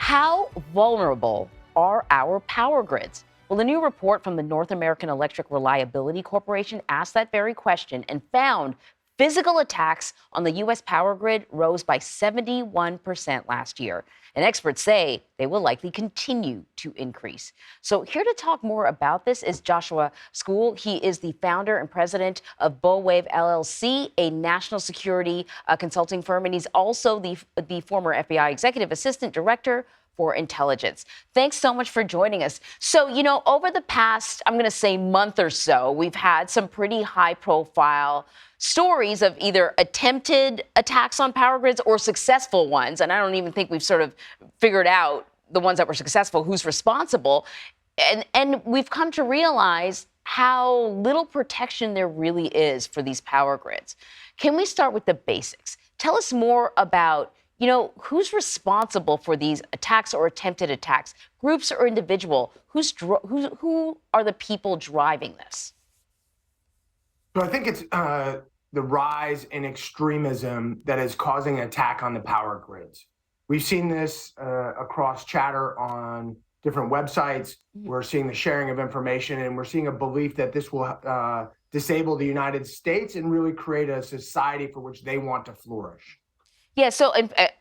How vulnerable are our power grids? Well, a new report from the North American Electric Reliability Corporation asked that very question and found physical attacks on the U.S. power grid rose by 71% last year. And experts say they will likely continue to increase. So here to talk more about this is Joshua Skule. He is the founder and president of Bow Wave LLC, a national security consulting firm, and he's also the former FBI executive assistant director for intelligence. Thanks so much for joining us. So, over the past, I'm going to say month or so, we've had some pretty high profile stories of either attempted attacks on power grids or successful ones. And I don't even think we've sort of figured out the ones that were successful, who's responsible. And we've come to realize how little protection there really is for these power grids. Can we start with the basics? Tell us more about who's responsible for these attacks or attempted attacks, groups or individual? Who are the people driving this? So I think it's the rise in extremism that is causing an attack on the power grids. We've seen this across chatter on different websites. We're seeing the sharing of information, and we're seeing a belief that this will disable the United States and really create a society for which they want to flourish. Yeah, so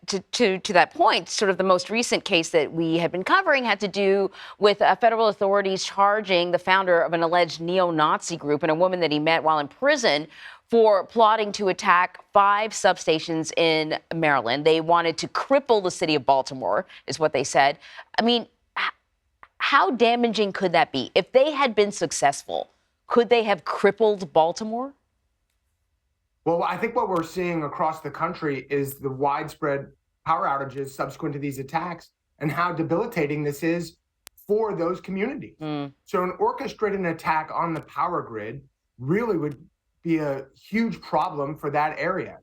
to that point, sort of the most recent case that we had been covering had to do with federal authorities charging the founder of an alleged neo-Nazi group and a woman that he met while in prison for plotting to attack 5 substations in Maryland. They wanted to cripple the city of Baltimore, is what they said. I mean, how damaging could that be? If they had been successful, could they have crippled Baltimore? Well, I think what we're seeing across the country is the widespread power outages subsequent to these attacks and how debilitating this is for those communities. So an orchestrated attack on the power grid really would be a huge problem for that area.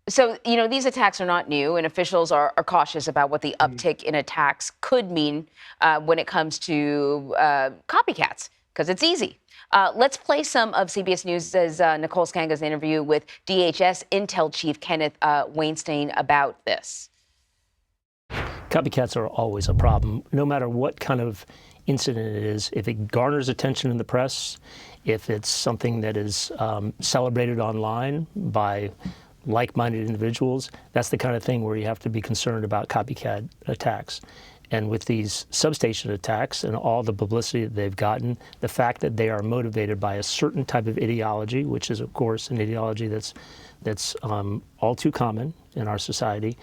So, these attacks are not new, and officials are cautious about what the uptick in attacks could mean when it comes to copycats, because it's easy. Let's play some of CBS News' Nicole Skanga's interview with DHS Intel Chief Kenneth Weinstein about this. Copycats are always a problem, no matter what kind of incident it is. If it garners attention in the press, if it's something that is celebrated online by like-minded individuals, that's the kind of thing where you have to be concerned about copycat attacks. And with these substation attacks and all the publicity that they've gotten, the fact that they are motivated by a certain type of ideology, which is, of course, an ideology that's all too common in our society.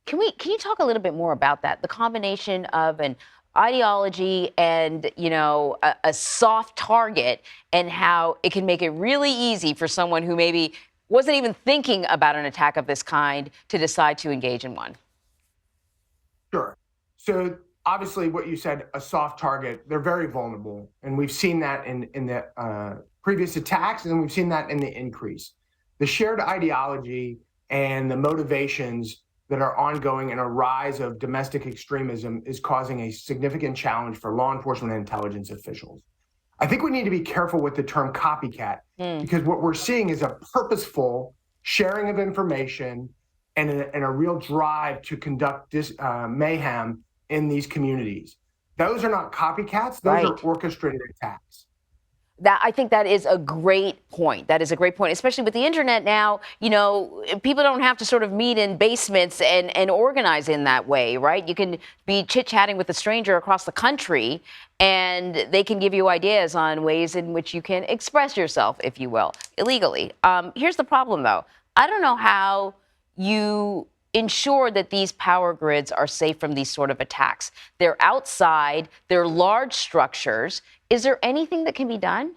Can you talk a little bit more about that? The combination of an ideology and, a soft target, and how it can make it really easy for someone who maybe wasn't even thinking about an attack of this kind to decide to engage in one. Sure. So obviously what you said, a soft target, they're very vulnerable. And we've seen that in the previous attacks, and we've seen that in the increase. The shared ideology and the motivations that are ongoing and a rise of domestic extremism is causing a significant challenge for law enforcement and intelligence officials. I think we need to be careful with the term copycat, because what we're seeing is a purposeful sharing of information and a real drive to conduct this mayhem in these communities. Those are not copycats, those are orchestrated attacks. I think that is a great point. That is a great point, especially with the internet now. People don't have to sort of meet in basements and organize in that way, right? You can be chit-chatting with a stranger across the country, and they can give you ideas on ways in which you can express yourself, if you will, illegally. Here's the problem, though. I don't know how you ensure that these power grids are safe from these sort of attacks. They're outside, they're large structures. Is there anything that can be done?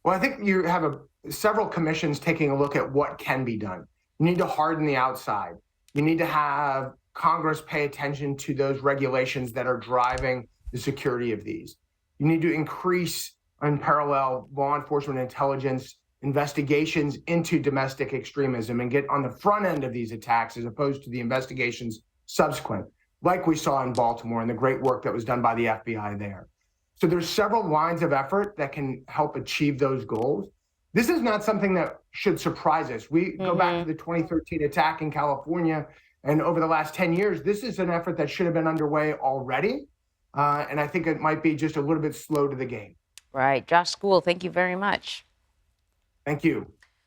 Well, I think you have several commissions taking a look at what can be done. You need to harden the outside. You need to have Congress pay attention to those regulations that are driving the security of these. You need to increase, in parallel, law enforcement intelligence investigations into domestic extremism and get on the front end of these attacks as opposed to the investigations subsequent, like we saw in Baltimore and the great work that was done by the FBI there. So there's several lines of effort that can help achieve those goals. This is not something that should surprise us. We go back to the 2013 attack in California And over the last 10 years, this is an effort that should have been underway already. And I think it might be just a little bit slow to the game. Right. Josh Skule, thank you very much. Thank you.